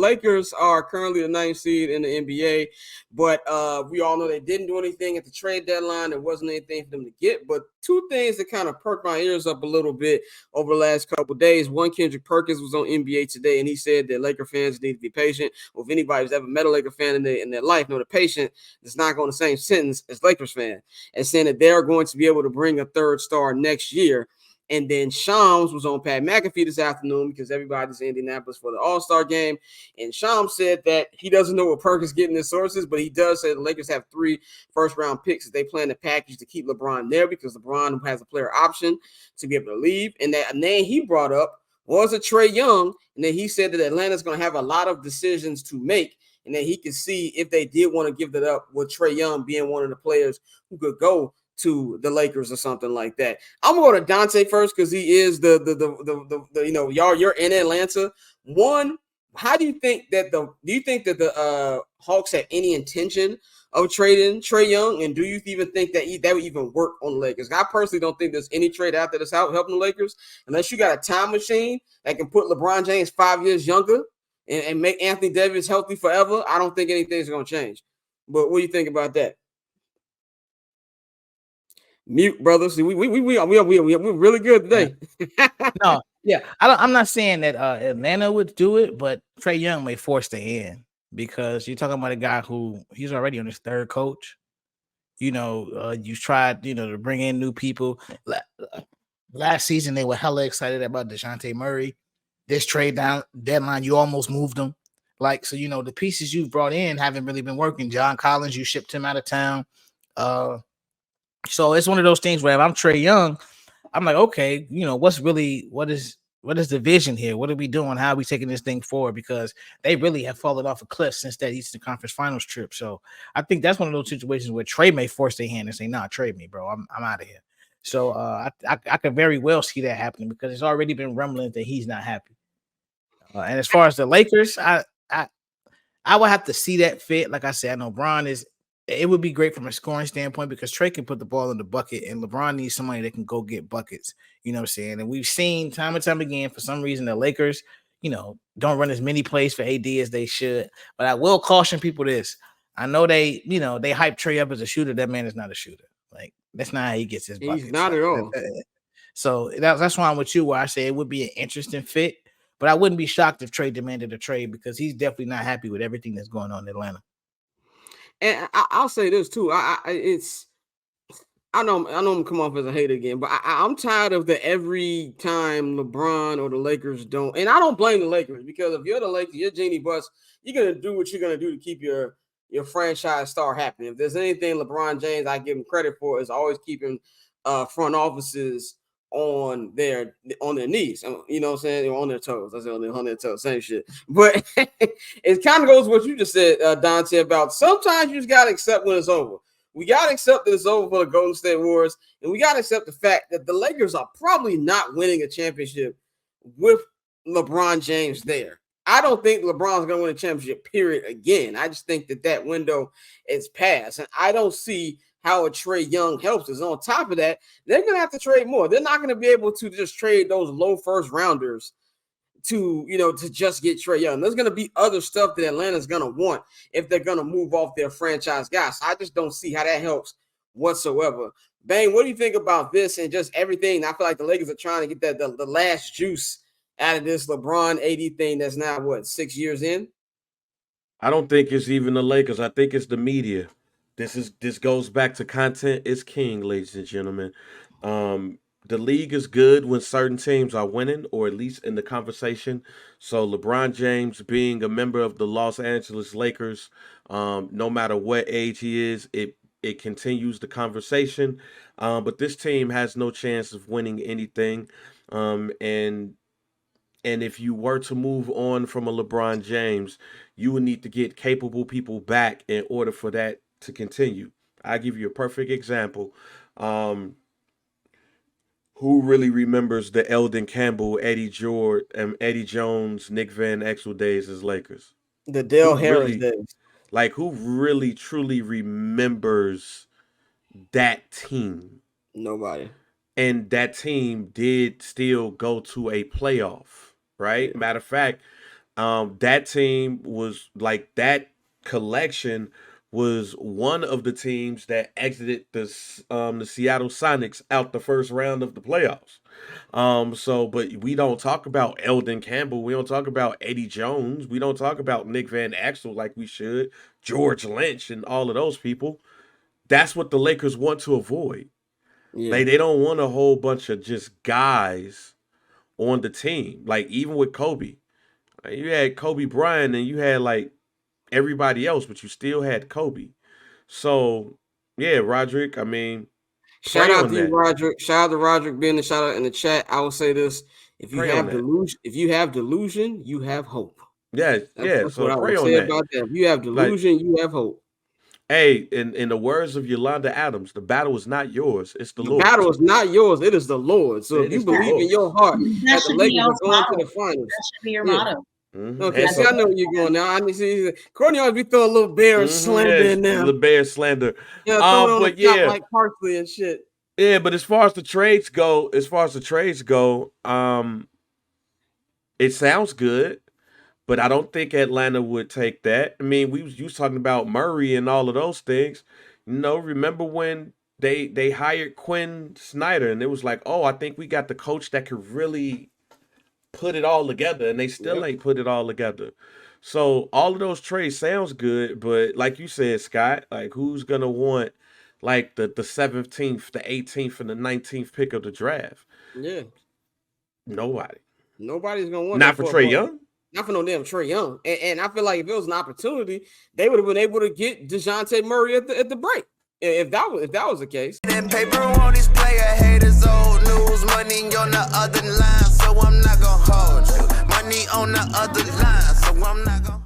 Lakers are currently the ninth seed in the NBA, but we all know they didn't do anything at the trade deadline. There wasn't anything for them to get, but two things that kind of perked my ears up a little bit over the last couple of days. One, Kendrick Perkins was on NBA Today, and he said that Laker fans need to be patient. Well, if anybody's ever met a Laker fan in their life, know the patient does not go in the same sentence as Lakers fan, and saying that they're going to be able to bring a third star next year. And then Shams was on Pat McAfee this afternoon because everybody's in Indianapolis for the All-Star game. And Shams said that he doesn't know what Perkins getting his sources, but he does say the Lakers have 3 first-round picks that they plan to package to keep LeBron there because LeBron has a player option to be able to leave. And that name he brought up was a Trae Young. And then he said that Atlanta's going to have a lot of decisions to make, and that he could see if they did want to give that up with Trae Young being one of the players who could go to the Lakers or something like that. I'm gonna go to Dante first because he is the you're in Atlanta. One, how do you think that the Hawks have any intention of trading Trae Young, and do you even think that that would even work on the Lakers? I personally don't think there's any trade out there that's helping the Lakers unless you got a time machine that can put LeBron James 5 years younger and make Anthony Davis healthy forever. I don't think anything's gonna change. But what do you think about that? Mute, brother. See, we're really good today. No, yeah, I'm not saying that Atlanta would do it, but Trae Young may force the hand because you're talking about a guy who he's already on his third coach. You tried, to bring in new people. Last season, they were hella excited about DeJounte Murray. This trade deadline, you almost moved them. The pieces you've brought in haven't really been working. John Collins, you shipped him out of town. So it's one of those things where if I'm Trae Young, I'm like, okay, what is the vision here? What are we doing? How are we taking this thing forward? Because they really have fallen off a cliff since that Eastern Conference Finals trip. So I think that's one of those situations where Trae may force their hand and say, nah, trade me, bro. I'm out of here. So I could very well see that happening because it's already been rumbling that he's not happy. And as far as the Lakers, I would have to see that fit. Like I said, I know Bron is. It would be great from a scoring standpoint because Trae can put the ball in the bucket and LeBron needs somebody that can go get buckets. You know what I'm saying? And we've seen time and time again, for some reason, the Lakers, don't run as many plays for AD as they should. But I will caution people this. I know they hype Trae up as a shooter. That man is not a shooter. Like, that's not how he gets his buckets. He's not at all. So that's why I'm with you where I say it would be an interesting fit. But I wouldn't be shocked if Trae demanded a trade because he's definitely not happy with everything that's going on in Atlanta. And I'll say this too. I know I'm gonna come off as a hater again, but I'm tired of the every time LeBron or the Lakers don't. And I don't blame the Lakers because if you're the Lakers, you're Jeannie Buss. You're gonna do what you're gonna do to keep your franchise star happy. If there's anything LeBron James I give him credit for is always keeping front offices on their knees, you know what I'm saying, on their toes. I said on their toes, same shit. But it kind of goes what you just said, Dante, about sometimes you just gotta accept when it's over. We gotta accept that it's over for the Golden State Warriors, and we gotta accept the fact that the Lakers are probably not winning a championship with LeBron James there. I don't think LeBron's gonna win a championship, period, again. I just think that window is past, and I don't see how a Trae Young helps us. On top of that, they're going to have to trade more. They're not going to be able to just trade those low first rounders to just get Trae Young. There's going to be other stuff that Atlanta's going to want if they're going to move off their franchise guys. I just don't see how that helps whatsoever. Bang, what do you think about this and just everything? I feel like the Lakers are trying to get the last juice out of this LeBron AD thing that's now, 6 years in? I don't think it's even the Lakers. I think it's the media. This goes back to content is king, ladies and gentlemen. The league is good when certain teams are winning, or at least in the conversation. So LeBron James being a member of the Los Angeles Lakers, no matter what age he is, it continues the conversation. But this team has no chance of winning anything. And if you were to move on from a LeBron James, you would need to get capable people back in order for that to continue. I give you a perfect example. Um, who really remembers the Eldon Campbell, Eddie Jones, Nick Van Exel days as Lakers? The Dale Who Harris really, days. who really truly remembers that team? Nobody. And that team did still go to a playoff, right? Yeah. Matter of fact, That team was like that collection was one of the teams that exited the Seattle Sonics out the first round of the playoffs. But we don't talk about Eldon Campbell. We don't talk about Eddie Jones. We don't talk about Nick Van Exel like we should. George Lynch and all of those people. That's what the Lakers want to avoid. Yeah. They don't want a whole bunch of just guys on the team. Like even with Kobe, you had Kobe Bryant and you had like everybody else, but you still had Kobe. So yeah, Roderick. I mean, Shout pray out on to you, that. Roderick. Shout out to Roderick being the shout out in the chat. I will say this: if you Pray on have that. delusion, you have hope. Yeah, yeah. That's So what I pray would on say that. about that. If you have Like, delusion, you have hope. hey, in the words of Yolanda Adams, the battle is not yours; it's the The battle Lord's. is not yours; it is the Lord. So if It you is the believe in Lord's. your heart That that the should be Lakers are y'all's going to motto. the finals, That should be your yeah. motto. Okay, And see, I know where you're going now. I need to see Courtney always be throwing a little bear slander yeah, in there. the bear slander. Yeah, throw it on the But top yeah, like Parsley and shit. yeah. But as far as the trades go, it sounds good. But I don't think Atlanta would take that. I mean, you was talking about Murray and all of those things. Remember when they hired Quinn Snyder and it was like, oh, I think we got the coach that could really put it all together, and they still ain't put it all together. So all of those trades sounds good, but like you said, Scott, like who's gonna want like the 17th, the 18th, and the 19th pick of the draft? Yeah, Nobody. nobody's gonna want Not that for for Trae Young. Not for no damn Trae Young. And I feel like if it was an opportunity, they would have been able to get DeJounte Murray at the break. If that was the case. That paper on this player haters old news. Money on the other line, so I'm not gonna hold you. Money on the other line, so I'm not gonna